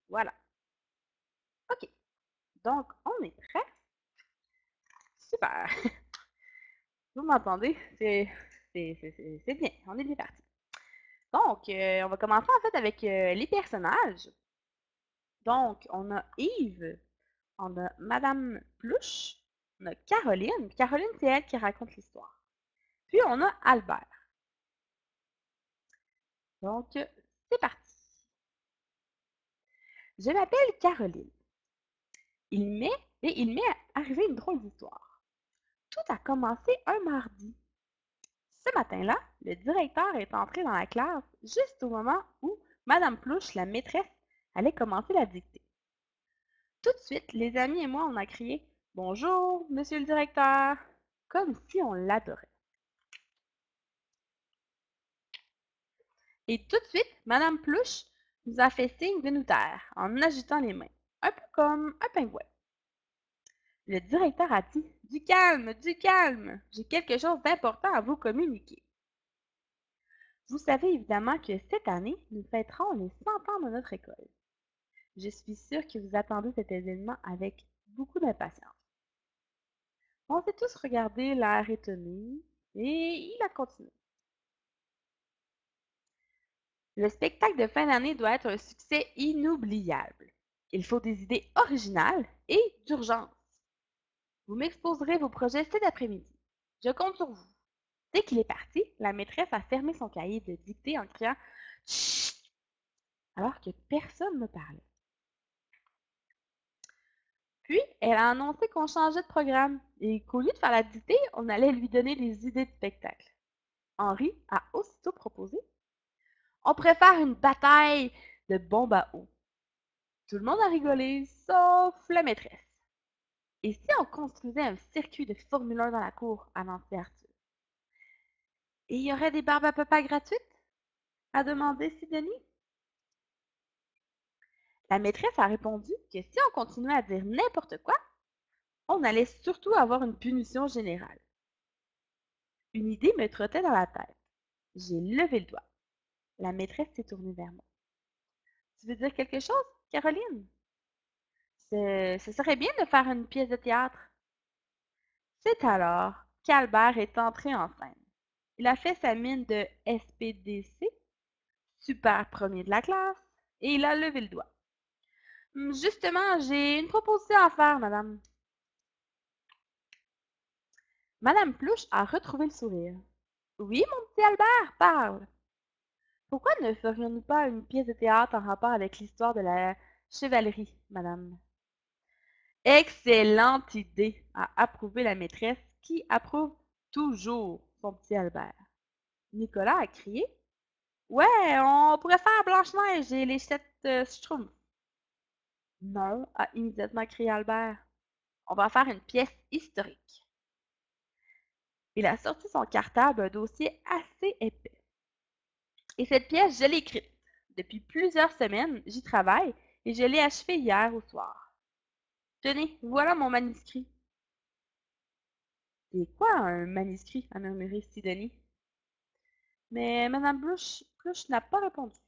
Voilà. OK. Donc, on est prêt? Super. Vous m'entendez? C'est bien. On est bien parti. Donc, on va commencer en fait avec les personnages. Donc, on a Yves, on a Madame Pluche, on a Caroline. Caroline, c'est elle qui raconte l'histoire. Puis, on a Albert. Donc, c'est parti. Je m'appelle Caroline. Il m'est arrivé une drôle d'histoire. Tout a commencé un mardi. Ce matin-là, le directeur est entré dans la classe juste au moment où Madame Plouche, la maîtresse, allait commencer la dictée. Tout de suite, les amis et moi, on a crié Bonjour, monsieur le directeur, comme si on l'adorait. Et tout de suite, Madame Plouche nous a fait signe de nous taire en agitant les mains, un peu comme un pingouin. Le directeur a dit du calme, j'ai quelque chose d'important à vous communiquer. Vous savez évidemment que cette année, nous fêterons les 100 ans de notre école. Je suis sûre que vous attendez cet événement avec beaucoup d'impatience. On s'est tous regardé l'air étonné et il a continué. Le spectacle de fin d'année doit être un succès inoubliable. Il faut des idées originales et d'urgence. Vous m'exposerez vos projets cet après-midi. Je compte sur vous. Dès qu'il est parti, la maîtresse a fermé son cahier de dictée en criant Chut alors que personne ne parlait. Puis, elle a annoncé qu'on changeait de programme et qu'au lieu de faire la dictée, on allait lui donner des idées de spectacle. Henri a aussitôt proposé On préfère une bataille de bombes à eau. Tout le monde a rigolé, sauf la maîtresse. Et si on construisait un circuit de Formule 1 dans la cour, a lancé Arthur. Et il y aurait des barbes à papa gratuites a demandé Sidonie. La maîtresse a répondu que si on continuait à dire n'importe quoi, on allait surtout avoir une punition générale. Une idée me trottait dans la tête. J'ai levé le doigt. La maîtresse s'est tournée vers moi. Tu veux dire quelque chose, Caroline? Ce serait bien de faire une pièce de théâtre. C'est alors qu'Albert est entré en scène. Il a fait sa mine de SPDC, super premier de la classe, et il a levé le doigt. Justement, j'ai une proposition à faire, madame. Madame Plouche a retrouvé le sourire. Oui, mon petit Albert, parle. Pourquoi ne ferions-nous pas une pièce de théâtre en rapport avec l'histoire de la chevalerie, madame? Excellente idée, a approuvé la maîtresse qui approuve toujours son petit Albert. Nicolas a crié Ouais, on pourrait faire Blanche-Neige et les sept Schtroumpfs. Non, a immédiatement crié Albert. On va faire une pièce historique. Il a sorti son cartable, un dossier assez épais. Et cette pièce, je l'ai écrite. Depuis plusieurs semaines, j'y travaille et je l'ai achevée hier au soir. Tenez, voilà mon manuscrit. C'est quoi un manuscrit? A murmuré Sidonie. Mais Madame Bluche n'a pas répondu.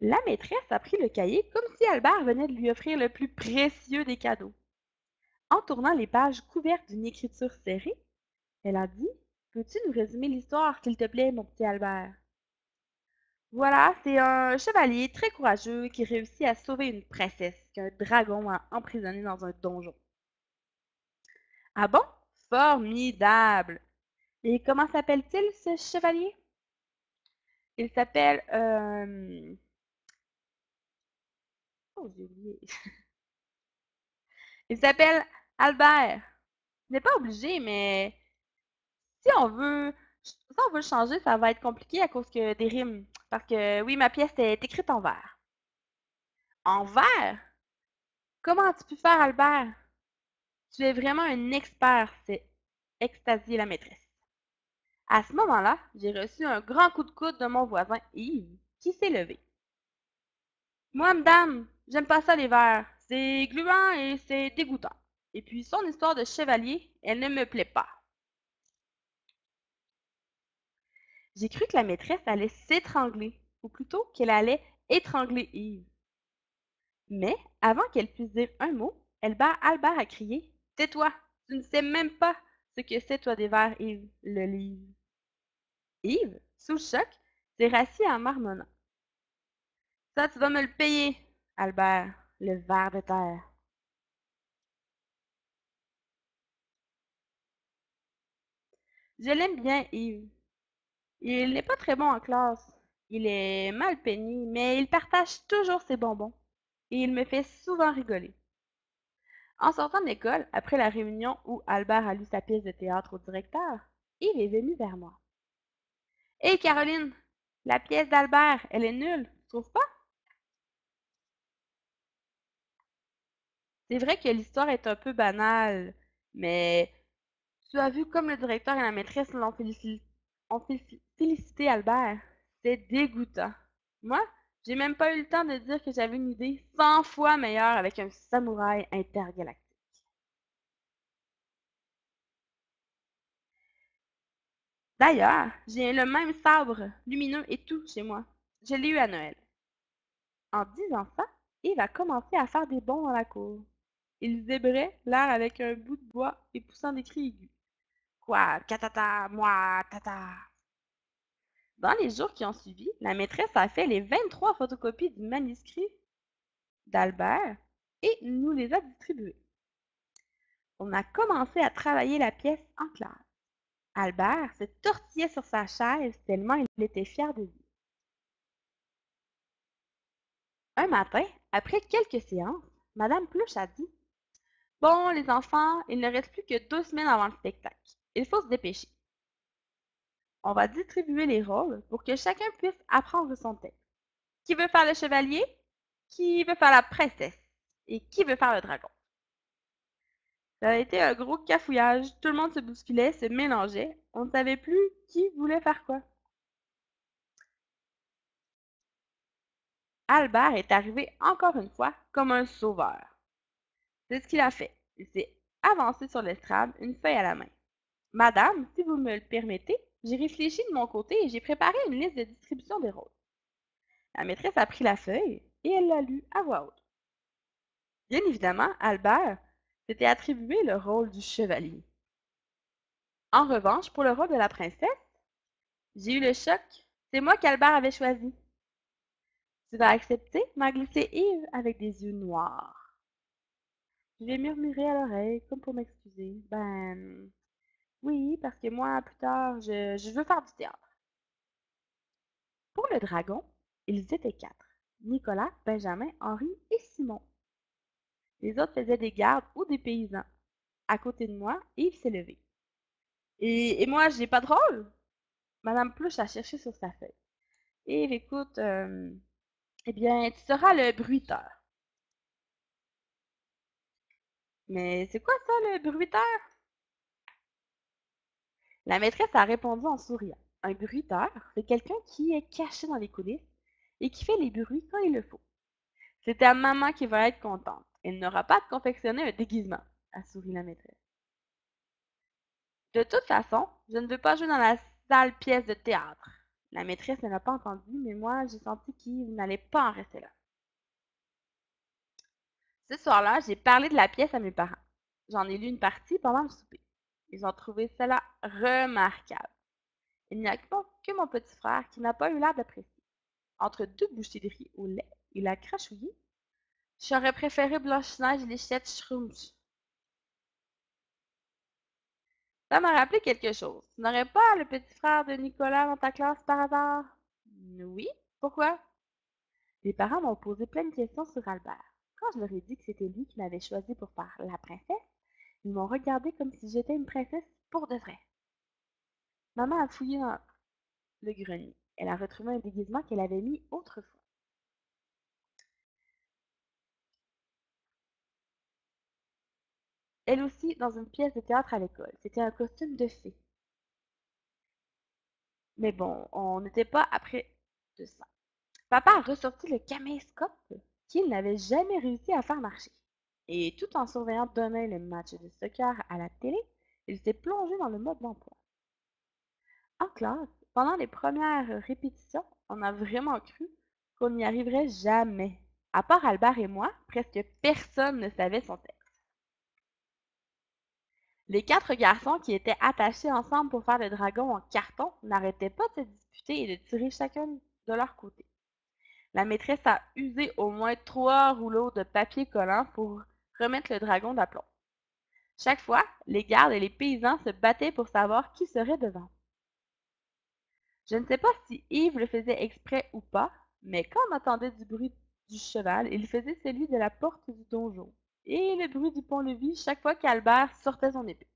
La maîtresse a pris le cahier comme si Albert venait de lui offrir le plus précieux des cadeaux. En tournant les pages couvertes d'une écriture serrée, elle a dit Peux-tu nous résumer l'histoire, s'il te plaît, mon petit Albert? Voilà, c'est un chevalier très courageux qui réussit à sauver une princesse qu'un dragon a emprisonnée dans un donjon. Ah bon? Formidable! Et comment s'appelle-t-il, ce chevalier? Il s'appelle... Oh, j'ai oublié. Il s'appelle Albert. Ce n'est pas obligé, mais si on veut le changer, ça va être compliqué à cause que des rimes. Parce que oui, ma pièce est écrite en vers. En vers? Comment as-tu pu faire, Albert? Tu es vraiment un expert, s'est extasiée la maîtresse. À ce moment-là, j'ai reçu un grand coup de coude de mon voisin Yves, qui s'est levé. Moi, madame, j'aime pas ça les vers. C'est gluant et c'est dégoûtant. Et puis son histoire de chevalier, elle ne me plaît pas. J'ai cru que la maîtresse allait s'étrangler, ou plutôt qu'elle allait étrangler Yves. Mais, avant qu'elle puisse dire un mot, Albert a crié: Tais-toi, tu ne sais même pas ce que c'est, toi, des vers, Yves, le livre. Yves, sous le choc, s'est rassis en marmonnant. Ça, tu vas me le payer, Albert, le ver de terre. Je l'aime bien, Yves. Il n'est pas très bon en classe. Il est mal peigné, mais il partage toujours ses bonbons. Et il me fait souvent rigoler. En sortant de l'école, après la réunion où Albert a lu sa pièce de théâtre au directeur, Yves est venu vers moi. Hé, Caroline, la pièce d'Albert, elle est nulle, tu trouves pas? C'est vrai que l'histoire est un peu banale, mais tu as vu comme le directeur et la maîtresse ont félicité Albert. C'est dégoûtant. Moi, j'ai même pas eu le temps de dire que j'avais une idée 100 fois meilleure avec un samouraï intergalactique. D'ailleurs, j'ai le même sabre, lumineux et tout, chez moi. Je l'ai eu à Noël. En disant ça, Yves a commencé à faire des bonds dans la cour. Il zébrait l'air avec un bout de bois et poussant des cris aigus. Quoi, catata, moi, tata. Dans les jours qui ont suivi, la maîtresse a fait les 23 photocopies du manuscrit d'Albert et nous les a distribuées. On a commencé à travailler la pièce en classe. Albert se tortillait sur sa chaise tellement il était fier de lui. Un matin, après quelques séances, Madame Pluche a dit: Bon, les enfants, il ne reste plus que 2 semaines avant le spectacle. Il faut se dépêcher. On va distribuer les rôles pour que chacun puisse apprendre son texte. Qui veut faire le chevalier? Qui veut faire la princesse? Et qui veut faire le dragon? Ça a été un gros cafouillage. Tout le monde se bousculait, se mélangeait. On ne savait plus qui voulait faire quoi. Albert est arrivé encore une fois comme un sauveur. C'est ce qu'il a fait. Il s'est avancé sur l'estrade, une feuille à la main. Madame, si vous me le permettez, j'ai réfléchi de mon côté et j'ai préparé une liste de distribution des rôles. La maîtresse a pris la feuille et elle l'a lue à voix haute. Bien évidemment, Albert s'était attribué le rôle du chevalier. En revanche, pour le rôle de la princesse, j'ai eu le choc. C'est moi qu'Albert avait choisi. Tu vas accepter? M'a glissé Yves avec des yeux noirs. Je lui ai murmuré à l'oreille, comme pour m'excuser. Ben, oui, parce que moi, plus tard, je veux faire du théâtre. Pour le dragon, ils étaient 4. Nicolas, Benjamin, Henri et Simon. Les autres faisaient des gardes ou des paysans. À côté de moi, Yves s'est levé. Et moi, j'ai pas de rôle? Madame Pluche a cherché sur sa feuille. Yves, écoute, eh bien, tu seras le bruiteur. Mais c'est quoi ça, le bruiteur? La maîtresse a répondu en souriant. Un bruiteur, c'est quelqu'un qui est caché dans les coulisses et qui fait les bruits quand il le faut. C'est ta maman qui va être contente. Elle n'aura pas à confectionner un déguisement, a souri la maîtresse. De toute façon, je ne veux pas jouer dans la sale pièce de théâtre. La maîtresse ne l'a pas entendu, mais moi, j'ai senti qu'il n'allait pas en rester là. Ce soir-là, j'ai parlé de la pièce à mes parents. J'en ai lu une partie pendant le souper. Ils ont trouvé cela remarquable. Il n'y a que mon petit frère qui n'a pas eu l'air d'apprécier. Entre deux bouchées de riz au lait, il a crachouillé. J'aurais préféré Blanche-Neige et les chiottes Schtroumpfs. Ça m'a rappelé quelque chose. Tu n'aurais pas le petit frère de Nicolas dans ta classe par hasard? Oui. Pourquoi? Les parents m'ont posé plein de questions sur Albert. Quand je leur ai dit que c'était lui qui m'avait choisi pour faire la princesse, ils m'ont regardé comme si j'étais une princesse pour de vrai. Maman a fouillé dans le grenier. Elle a retrouvé un déguisement qu'elle avait mis autrefois. Elle aussi, dans une pièce de théâtre à l'école. C'était un costume de fée. Mais bon, on n'était pas après de ça. Papa a ressorti le caméscope qu'il n'avait jamais réussi à faire marcher. Et tout en surveillant demain le match de soccer à la télé, il s'est plongé dans le mode d'emploi. En classe, pendant les premières répétitions, on a vraiment cru qu'on n'y arriverait jamais. À part Albert et moi, presque personne ne savait son texte. Les 4 garçons qui étaient attachés ensemble pour faire le dragon en carton n'arrêtaient pas de se disputer et de tirer chacun de leur côté. La maîtresse a usé au moins 3 rouleaux de papier collant pour remettre le dragon d'aplomb. Chaque fois, les gardes et les paysans se battaient pour savoir qui serait devant. Je ne sais pas si Yves le faisait exprès ou pas, mais quand on entendait du bruit du cheval, il faisait celui de la porte du donjon, et le bruit du pont-levis chaque fois qu'Albert sortait son épée.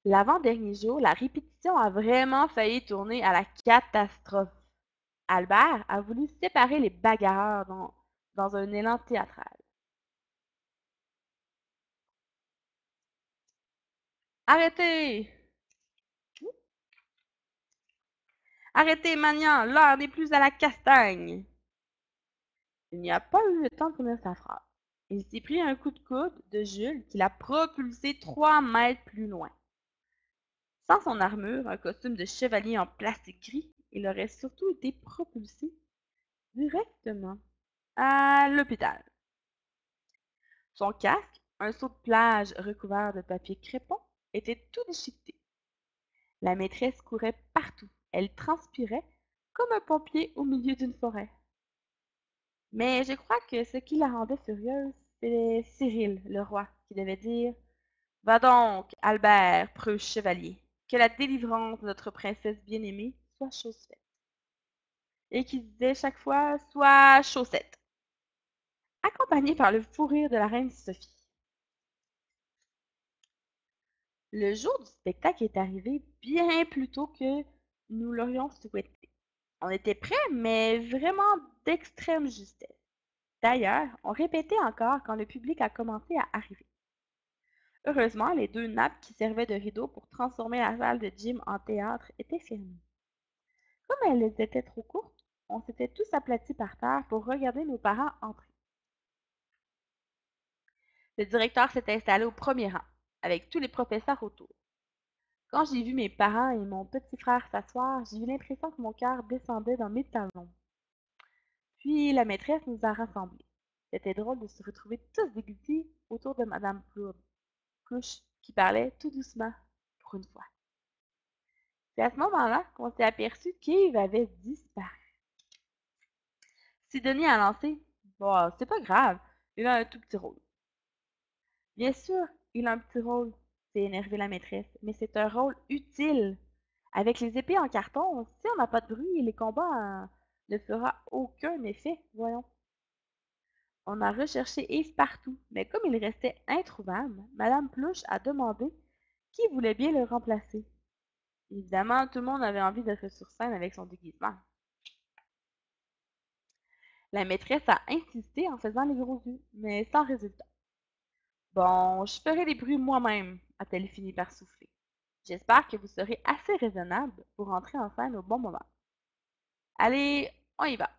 L'avant-dernier jour, la répétition a vraiment failli tourner à la catastrophe. Albert a voulu séparer les bagarreurs dans un élan théâtral. Arrêtez! Arrêtez, Magnan! L'heure n'est plus à la castagne! Il n'y a pas eu le temps de finir sa phrase. Il s'est pris un coup de coude de Jules qui l'a propulsé 3 mètres plus loin. Sans son armure, un costume de chevalier en plastique gris, il aurait surtout été propulsé directement à l'hôpital. Son casque, un seau de plage recouvert de papier crépon, était tout déchiqueté. La maîtresse courait partout. Elle transpirait comme un pompier au milieu d'une forêt. Mais je crois que ce qui la rendait furieuse, c'était Cyril, le roi, qui devait dire Va donc, Albert, preux chevalier, que la délivrance de notre princesse bien-aimée soit chose faite. Et qui disait chaque fois Soit chaussette, accompagné par le fou rire de la reine Sophie. Le jour du spectacle est arrivé bien plus tôt que nous l'aurions souhaité. On était prêts, mais vraiment d'extrême justesse. D'ailleurs, on répétait encore quand le public a commencé à arriver. Heureusement, les 2 nappes qui servaient de rideau pour transformer la salle de gym en théâtre étaient fermées. Comme elles étaient trop courtes, on s'était tous aplatis par terre pour regarder nos parents entrer. Le directeur s'était installé au premier rang, avec tous les professeurs autour. Quand j'ai vu mes parents et mon petit frère s'asseoir, j'ai eu l'impression que mon cœur descendait dans mes talons. Puis la maîtresse nous a rassemblés. C'était drôle de se retrouver tous déglutis autour de Madame Plouche, qui parlait tout doucement, pour une fois. C'est à ce moment-là qu'on s'est aperçu qu'Yves avait disparu. Sidonie a lancé Bon, c'est pas grave, il a un tout petit rôle. Bien sûr, il a un petit rôle, s'est énervée la maîtresse, mais c'est un rôle utile. Avec les épées en carton, si on n'a pas de bruit, les combats ne fera aucun effet, voyons. On a recherché Yves partout, mais comme il restait introuvable, Madame Plouche a demandé qui voulait bien le remplacer. Évidemment, tout le monde avait envie d'être sur scène avec son déguisement. La maîtresse a insisté en faisant les gros yeux, mais sans résultat. Bon, je ferai les bruits moi-même, a-t-elle fini par souffler. J'espère que vous serez assez raisonnable pour entrer en scène au bon moment. Allez, on y va.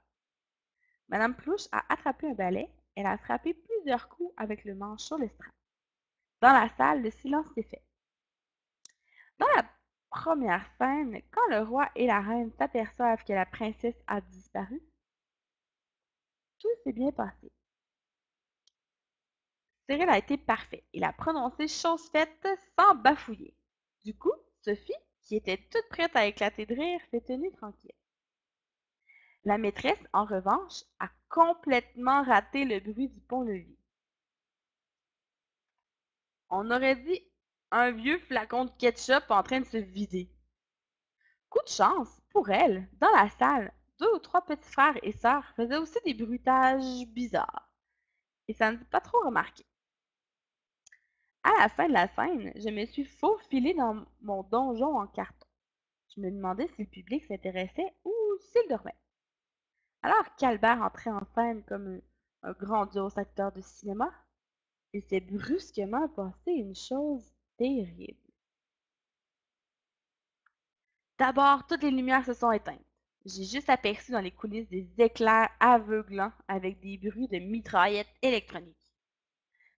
Madame Plouche a attrapé un balai, elle a frappé plusieurs coups avec le manche sur l'estrade. Dans la salle, le silence s'est fait. Dans la première scène, quand le roi et la reine s'aperçoivent que la princesse a disparu, tout s'est bien passé. Cyril a été parfait. Il a prononcé chose faite sans bafouiller. Du coup, Sophie, qui était toute prête à éclater de rire, s'est tenue tranquille. La maîtresse, en revanche, a complètement raté le bruit du pont-levis. On aurait dit un vieux flacon de ketchup en train de se vider. Coup de chance, pour elle, dans la salle, 2 ou 3 petits frères et sœurs faisaient aussi des bruitages bizarres. Et ça ne s'est pas trop remarqué. À la fin de la scène, je me suis faufilée dans mon donjon en carton. Je me demandais si le public s'intéressait ou s'il dormait. Alors qu'Albert entrait en scène comme un grandiose acteur de cinéma, il s'est brusquement passé une chose terrible. D'abord, toutes les lumières se sont éteintes. J'ai juste aperçu dans les coulisses des éclairs aveuglants avec des bruits de mitraillettes électroniques.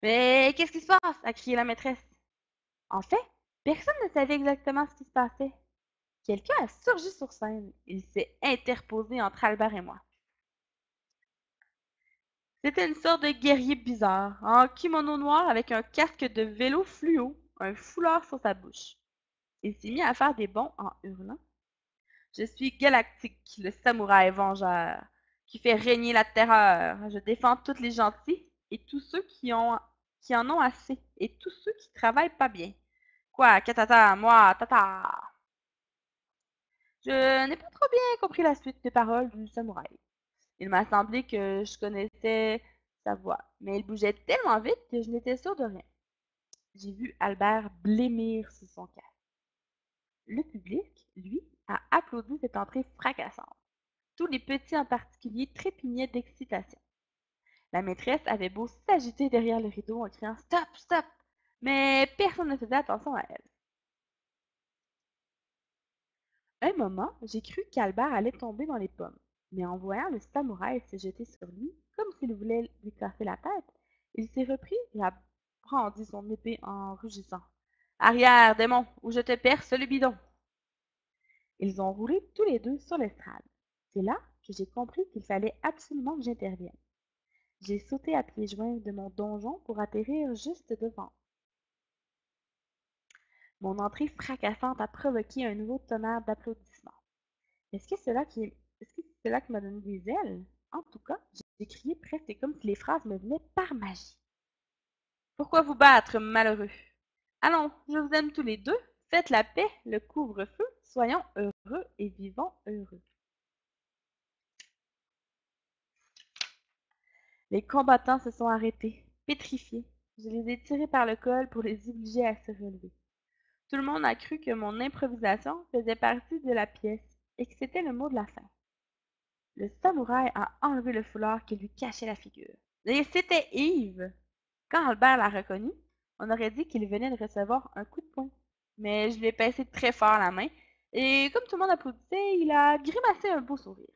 Mais qu'est-ce qui se passe? A crié la maîtresse. En fait, personne ne savait exactement ce qui se passait. Quelqu'un a surgi sur scène. Il s'est interposé entre Albert et moi. C'était une sorte de guerrier bizarre, en kimono noir avec un casque de vélo fluo, un foulard sur sa bouche. Il s'est mis à faire des bonds en hurlant. Je suis Galactique, le samouraï vengeur, qui fait régner la terreur. Je défends tous les gentils et tous ceux qui en ont assez, et tous ceux qui travaillent pas bien. Quoi, katata, moi, tata. Je n'ai pas trop bien compris la suite des paroles du samouraï. Il m'a semblé que je connaissais sa voix, mais il bougeait tellement vite que je n'étais sûre de rien. J'ai vu Albert blêmir sous son casque. Le public, lui, a applaudi cette entrée fracassante. Tous les petits en particulier trépignaient d'excitation. La maîtresse avait beau s'agiter derrière le rideau en criant Stop, stop, mais personne ne faisait attention à elle. Un moment, j'ai cru qu'Albert allait tomber dans les pommes, mais en voyant le samouraï se jeter sur lui, comme s'il voulait lui casser la tête, il s'est repris et a brandi son épée en rugissant. Arrière, démon, ou je te perce le bidon. Ils ont roulé tous les deux sur l'estrade. C'est là que j'ai compris qu'il fallait absolument que j'intervienne. J'ai sauté à pieds joints de mon donjon pour atterrir juste devant. Mon entrée fracassante a provoqué un nouveau tonnerre d'applaudissements. Est-ce que c'est cela qui m'a donné des ailes? En tout cas, j'ai crié presque comme si les phrases me venaient par magie. Pourquoi vous battre, malheureux? Allons, je vous aime tous les deux. Faites la paix, le couvre-feu. Soyons heureux et vivons heureux. Les combattants se sont arrêtés, pétrifiés. Je les ai tirés par le col pour les obliger à se relever. Tout le monde a cru que mon improvisation faisait partie de la pièce et que c'était le mot de la fin. Le samouraï a enlevé le foulard qui lui cachait la figure. Et c'était Yves! Quand Albert l'a reconnu, on aurait dit qu'il venait de recevoir un coup de poing. Mais je lui ai pincé très fort la main, et comme tout le monde applaudissait, il a grimacé un beau sourire.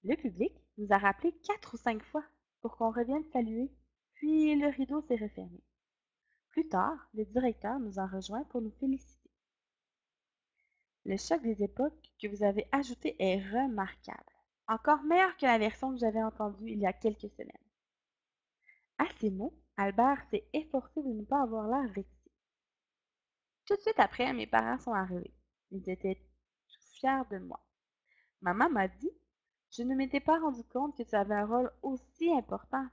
Le public nous a rappelé 4 ou 5 fois pour qu'on revienne saluer, puis le rideau s'est refermé. Plus tard, le directeur nous a rejoints pour nous féliciter. Le choc des époques que vous avez ajouté est remarquable. Encore meilleur que la version que j'avais entendue il y a quelques semaines. À ces mots, Albert s'est efforcé de ne pas avoir l'air vexé. Tout de suite après, mes parents sont arrivés. Ils étaient tout fiers de moi. Maman m'a dit, je ne m'étais pas rendu compte que tu avais un rôle aussi important.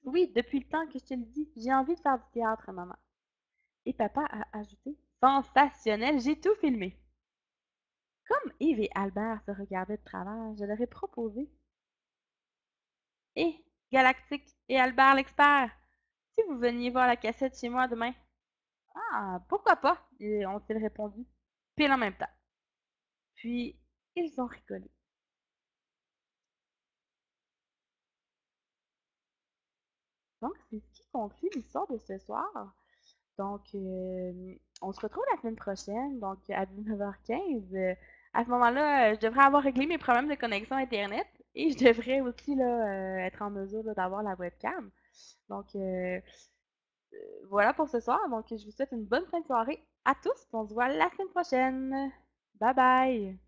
Oui, depuis le temps que je te le dis, j'ai envie de faire du théâtre, maman. Et papa a ajouté, sensationnel, j'ai tout filmé. Comme Yves et Albert se regardaient de travers, je leur ai proposé. Hé, Galactique et Albert l'expert, si vous veniez voir la cassette chez moi demain. Ah, pourquoi pas? Ont-ils répondu, pile en même temps. Puis, ils ont rigolé. Donc, c'est ce qui conclut l'histoire de ce soir. Donc, on se retrouve la semaine prochaine, donc à 19h15. À ce moment-là, je devrais avoir réglé mes problèmes de connexion Internet et je devrais aussi là, être en mesure d'avoir la webcam. Donc, voilà pour ce soir. Donc, je vous souhaite une bonne fin de soirée à tous. On se voit la semaine prochaine. Bye bye!